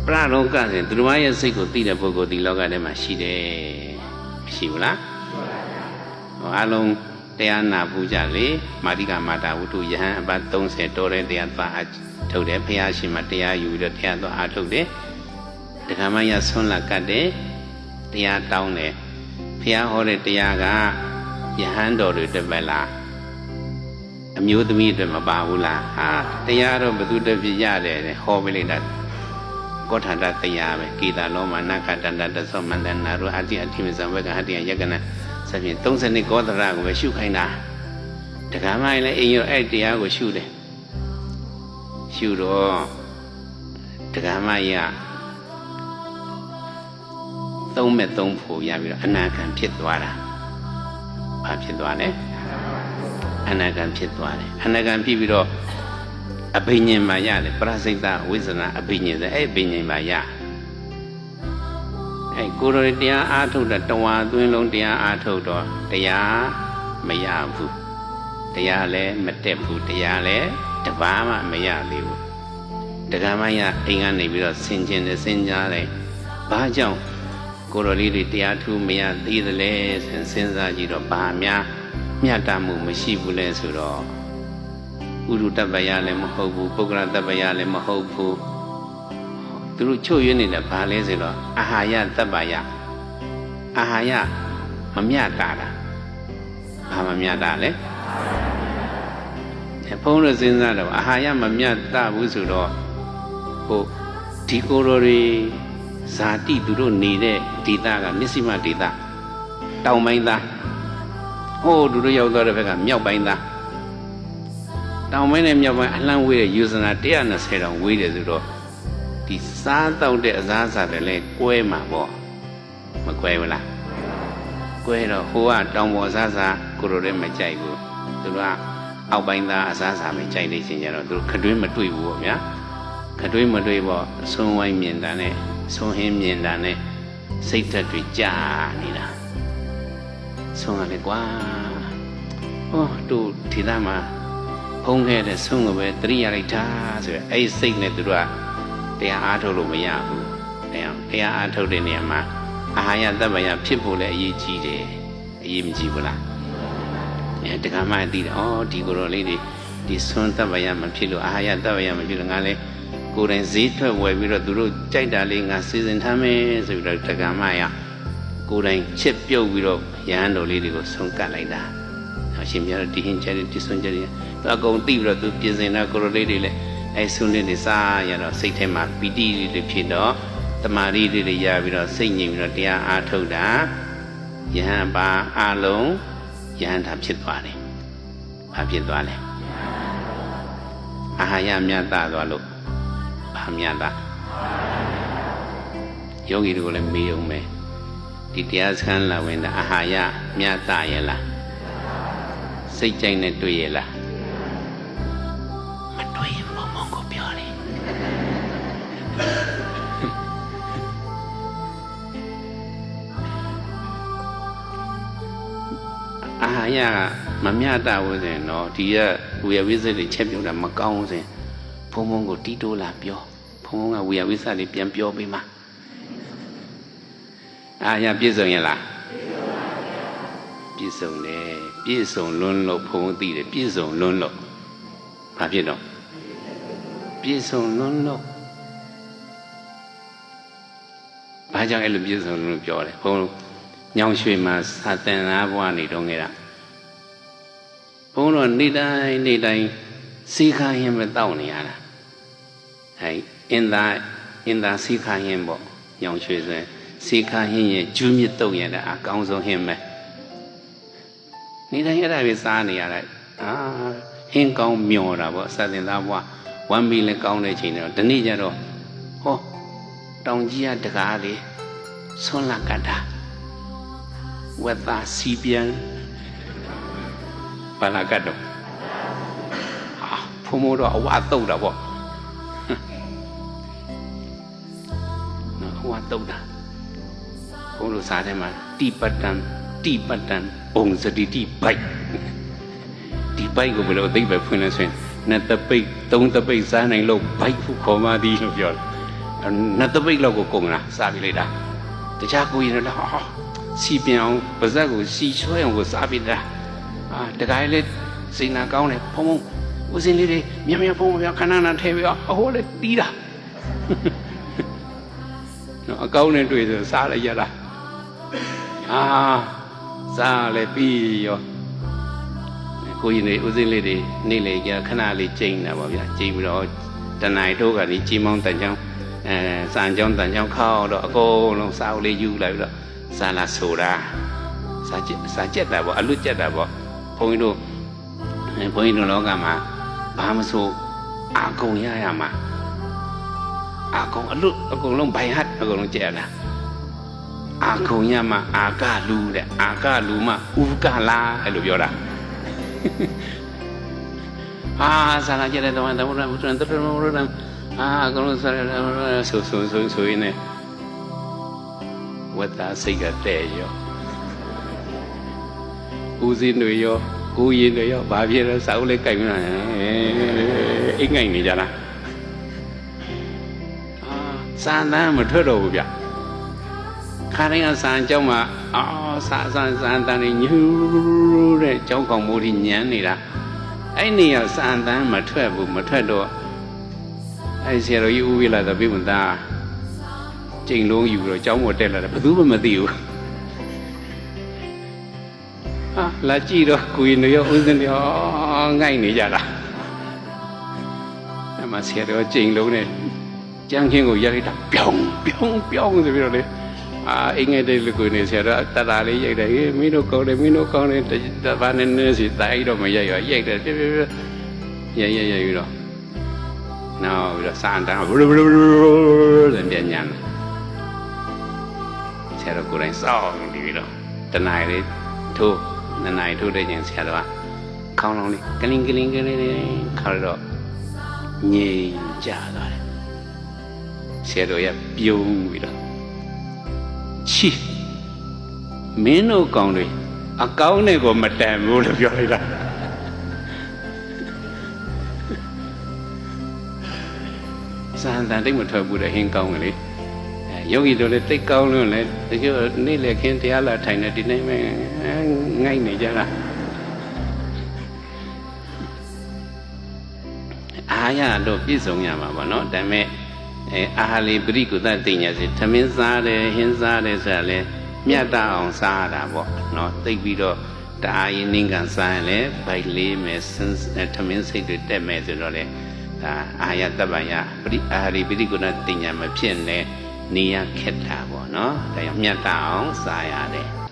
ပရလောကဆိုသူတော်ရဲ့စိတ်ကိုသိတဲ့ပုဂ္ဂိုလ်ဒီလောကထဲမှာရှိတယ်ရှိဘူးလားအားလုံးတရားနာပူကြလေမာတိကမာတာဝတ္ထုယဟန်အပတ်30တော်တဲ့တရားသွားအထုတ်တယ်ဘုရားရှင်မှာတရားယူပြီးတော့တရားသွားအထုတ်တယ်ဒကာမရဆွမ်းလာကတ်တယ်တရားတောင်းတယ်ဘုရားဟောတဲ့တရားကယဟန်တော်တွေတက်ပဲလားအမျိုးသမီးတွေမပါဘူးလားဟာတရားတော့ဘသူတပြည့်ရတယ်ဟောပေးလိုက်တာကောထာတတရားပဲကေတာလောမနာခတန္တတသောမန္တနာရောအတိအထိမဇံဝကဟတိယကနစဖြင့်32ကောသရကိုပဲရှုခိုင်းတာဒကာမကြီးလည်းအိမ်ရောအဲ့တရားကိုရှုတယ်ရှုတော့ဒကာမကြီးက3မဲ့3ဖို့ရပြီးတော့အနာဂံဖြစ်သွားတာဘာဖြစ်သွားလဲအနာဂံဖြစ်သွားတယ်အနာဂံဖြစ်ပြီးတော့အဘိညာဉ်မှာရတယ်ပရစိတ်တဝိဇ္ဇနာအဘိညာဉ်ဆိုအဲ့အဘိညာဉ်မှာရအဲ့ကိုယ်တော်တရားအားထုတ်တာတဝါသွင်းလုံးတရားအားထုတ်တော့တရားမရဘူးတရားလည်းမတက်ဘူးတရားလည်းတပါးမှမရသေးဘူးဒကာမရအိမ်ကနေပြီးတော့ဆင်ခြင်တယ်စဉ်းစားတယ်ဘာကြောင့်ကိုယ်တော်လေးတွေတရားထူးမရသေးသလဲစဉ်းစားကြည့်တော့ဘာများမြတ်တမှုမရှိဘူးလဲဆိုတော့ဥရုတပ္ပယလည်းမဟုတ်ဘူးပုဂ္ဂလတပ္ပယလည်းမဟုတ်ဘူးသူတို့ချုပ်ရင်းနေတယ်ဘာလဲဆိုတော့အာဟာရတပ္ပယအာဟာရမမြတ်တာလားဘာမမြတ်တာလဲဘုန်းတော်စဉ်းစားတော့အာဟာရမမြတ်တာဘူးဆိုတော့ဟိုဒီကိုယ်တော်တွေဇာတိသူတို့နေတဲ့ဒေသကမျက်စိမဒေသတောင်ပိုင်းသားဟိုသူတို့ရောက်သွားတဲ့ဘက်ကမြောက်ပိုင်းသားတောင်ပိုင်းနဲ့မြောက်ပိုင်းအလှမ်းဝေးတဲ့ယူဇနာ120တောင်ဝေးတယ်ဆိုတော့ဒီစားတော့တဲ့အစားအစာတွေလဲကွဲမှာပေါ့မကွဲဘူးလားကွဲတော့ဟိုကတောင်ပေါ်အစားအစာကိုလိုလည်းမကြိုက်ဘူးသူတို့ကအောက်ပိုင်းသားအစားအစာပဲကြိုက်နေချင်းကြတော့သူတို့ခတွင်းမတွေ့ဘူးပေါ့ဗျာခတွင်းမတွေ့ပေါ့အဆုံးဝိုင်းမြင်တာနဲ့ဆုံးဟင်းမြင်တာနဲ့စိတ်ဓာတ်တွေကြာနေတာဆုံးရတယ်ကွာဟောတို့ဒီသားမှာဖုံးခဲ့တဲ့ဆုံးကိုပဲတရိယာလိုက်တာဆိုရယ်အဲ့စိတ်နဲ့သူတို့ကတရားအားထုတ်လို့မရဘူးတရားအားထုတ်တဲ့နေရာမှာအာဟာရတပ္ပယဖြစ်ဖို့လည်းအရေးကြီးတယ်အရေးမကြီးဘူးလားတက္ကမသိတယ်ဩဒီကိုယ်တော်လေးတွေဒီဆွမ်းတပ္ပယမဖြစ်လို့အာဟာရတပ္ပယမဖြစ်လို့ငါလည်းကိုယ်တိုင်ဈေးထွက်ဝယ်ပြီးတော့သူတို့ကြိုက်တာလေးငါစီစဉ်ထားမယ်ဆိုပြီးတော့တက္ကမရကိုယ်တိုင်ချစ်ပြုတ်ပြီးတော့ရဟန်းတော်လေးတွေကိုဆုံးကတ်လိုက်တာအရှင်မြတ်ဒီဟင်ကျတဲ့ဒီဆွမ်းကျတဲ့သူအကုန်သိပြီးတော့သူပြင်ဆင်တာကိုယ်တော်လေးတွေလည်းအဲဆွမ်းလေးတွေစားရတော့စိတ်ထဲမှာပီတိတွေဖြစ်တော့တမာရီတွေရပြီးတော့စိတ်ငြိမ်ပြီးတော့တရားအားထုတ်တာယဟန်ပါအလုံးယဟန်တာဖြစ်သွားတယ်ဘာဖြစ်သွားလဲအာဟာရမြတ်သားသွားလို့ဘာမြတ်သားယောဂီတို့လည်းမေးအောင်မယ်ဒီတရားစခန်းလာဝင်တာအာဟာရမြတ်သားရဲ့လားစိတ်ကြိုက်နဲ့တွေ့ရဲ့လားမတွေ့ရင်ဘုံဘုံကိုပြောလေအာဟာရမမြတ်တာဘူးဆိုရင်တော့ဒီကဝေယဝိသတွေချက်ပြုတ်တာမကောင်းဘူးဆိုရင်ဘုံဘုံကိုတီးတိုးလာပြောဘုံဘုံကဝေယဝိသတွေပြန်ပြောပေးမှာအာဟာရပြည့်စုံရဲ့လားပြည့်စုံတယ်ပြည့်စုံလွန်းလို့ဘုံသိတယ်ပြည့်စုံလွန်းလို့ဘာဖြစ်တော့ပြည့်စုံလွန်းလို့ဘာကြောင့်အဲ့လိုပြည့်စုံလွန်းလို့ပြောတယ်ဘုံညောင်ရွှေမှာသာသနာ့ဘဝနေတော့ခဲ့တာဘုံတော့နေ့တိုင်းစီခါရင်ပဲတောက်နေရတာအဲအင်းသားစီခါရင်ပေါ့ညောင်ရွှေဆိုရင်စီခါရင်ရဲ့ကျူးမြစ်တုံရတဲ့အကောင်းဆုံးဟင်းပဲနေ့တိုင်းအဲ့ဒါပဲစားနေရတာဟင်းကောင်းမျောတာပေါ့သာသနာ့ဘဝဝမ်းပြီးလည်းကောင်းတဲ့ချိန်တော့ဒီနေ့ကျတော့ဟောတောင်ကြီးကတကားလေဆွမ်းလာကတာဝက်သားစီပြန်ဘာလာကတော့ဖုံမိုးတော့အဝတုတ်တာပေါ့နော်အဝတုတ်တာဘုံတို့စားထဲမှာတိပတ္တံပုံစတိတိဘိုက်ဒီဘိုက်ကိုဘယ်လိုအသိပဲဖွင့်လဲဆိုရင်နှစ်တပိတ်သုံးတပိတ်စားနိုင်လို့ဘိုက်ဖို့ခေါ်မှသည်လို့ပြောတယ် နှစ်တပိတ်လောက်ကိုကုန်လားစားပြလိုက်တာတခြားကိုရင်လည်းဟောစီပြန်အောင်ပါဇက်ကိုစီချွဲအောင်ကိုစားပြတာတခါလေးစိတ်နာကောင်းတယ်ဖုံဖုံဦးစင်းလေးတွေမြန်မြန်ဖုံဖုံခဏခဏထဲပြီးဟိုလေတီးတာနော်အကောင်းနဲ့တွေ့ဆိုစားလိုက်ရတာစားလေပြီးရောကိုရင်တွေဦးစင်းလေးတွေနေလေကြခဏလေးကျိန်းတာပေါ့ဗျာကျိန်းပြီးတော့တဏှာတို့ကနေကြီးမောင်းတန်ချောင်းစံကြောင်းတန်ချောင်းခောက်တော့အကုန်လုံးစားဦးလေးယူလိုက်ပြီးတော့စားလာဆိုတာစားကြက်တာပေါ့အလွတ်ကြက်တာပေါ့ဘုန်းကြီးတို့လောကမှာဘာမဆိုအာကုံရရမှာအာကုံအလွတ်အကုန်လုံးဘိုင်ဟတ်အကုန်လုံးကြက်ရတာအာကုံရမှာအာကလူတဲ့အာကလူမှဥကလာအဲ့လိုပြောတာစားလာကြတဲ့တော့တမန်တော်ဘုရားတပည့်တော်ဘုရားအကုန်လုံးစားရဆိုရင်းနဲ့ဝတ်သားစိတ်ကတဲ့ရောဦးစင်းတွေရောကိုရင်တွေရောဘာဖြစ်လဲစာအုပ်လေးကြိုက်မလားအိတ်ငိုက်နေကြလားစာတန်းမထွက်တော့ဘူးဗျခါတိုင်းကစာအကြောင်းမှာစာတန်းနေညူးတဲ့ကြောင်းကောင်မိုးကြီးညမ်းနေတာအဲ့နေရစာတန်းမထွက်ဘူးမထွက်တော့အဲ့ဆရာတော်ကြီးဦးဝိလာသပိမသားကျိန်လုံးယူတော့ကျောင်းပေါ်တက်လာတယ်ဘယ်သူမှမသိဘူးလာကြည့်တော့ကိုရင်တွေရောဦးစင်းတွေရောငိုက်နေကြတာအဲ့မှာဆရာတော်ကျိန်လုံးနဲ့ကြမ်းခင်းကိုရိုက်လိုက်တာပြောင်းဆိုပြီးတော့လေအင်္ဂလိပ်လူကိုနေဆရာတော်တတလေးရိုက်တယ်ဟေးမင်းတို့ကောင်းတယ်တဘာနဲ့စီတိုက်တော့မရိုက်တယ်ပြပြရိုက်ပြီးတော့နောက်ပြီးတော့စာအတန်းဆိုပြန်ညံဆရာတော်ကိုယ်တိုင်စောင့်ပြီးတော့တနားလေးထိုးနှစ်နာရီထိုးတဲ့ချိန်ဆရာတော်ကခေါင်းလုံးလေးကလင်းခါတော့ငြိမ်ကြသွားတယ်ဆရာတော်ရပြုံးပြီးတော့ချီမင်းတို့ကောင်းတွေအကောင်းနဲ့ကိုမတန်ဘူးလို့ပြောလိုက်တာစာတန်တိတ်မထွက်ဘူးတဲ့ဟင်းကောင်းကလေးယောဂီတို့လည်းတိတ်ကောင်းလို့လည်းတကယ်နေ့လေခင်းတရားလာထိုင်နေဒီနေ့ပဲငိုက်နေကြတာအာရတော့ပြည့်စုံရမှာပေါ့နော်ဒါပေမဲ့အာဟာလိပရိကုသတင်ညာစီသမင်းစားတယ်ဟင်းစားတယ်ဆိုတာလေမြတ်တအောင်စားရတာပေါ့နော်သိပြီးတော့တအားရင်နင်းကန်စားရင်လည်းဗိုက်လေးမယ်သမင်းစိတ်တွေတက်မယ်ဆိုတော့လေဒါအာရတပ္ပယအာဟာလိပရိကုသတင်ညာမဖြစ်နဲ့နေရခက်တာပေါ့နော်ဒါကြောင့်မြတ်တအောင်စားရတယ်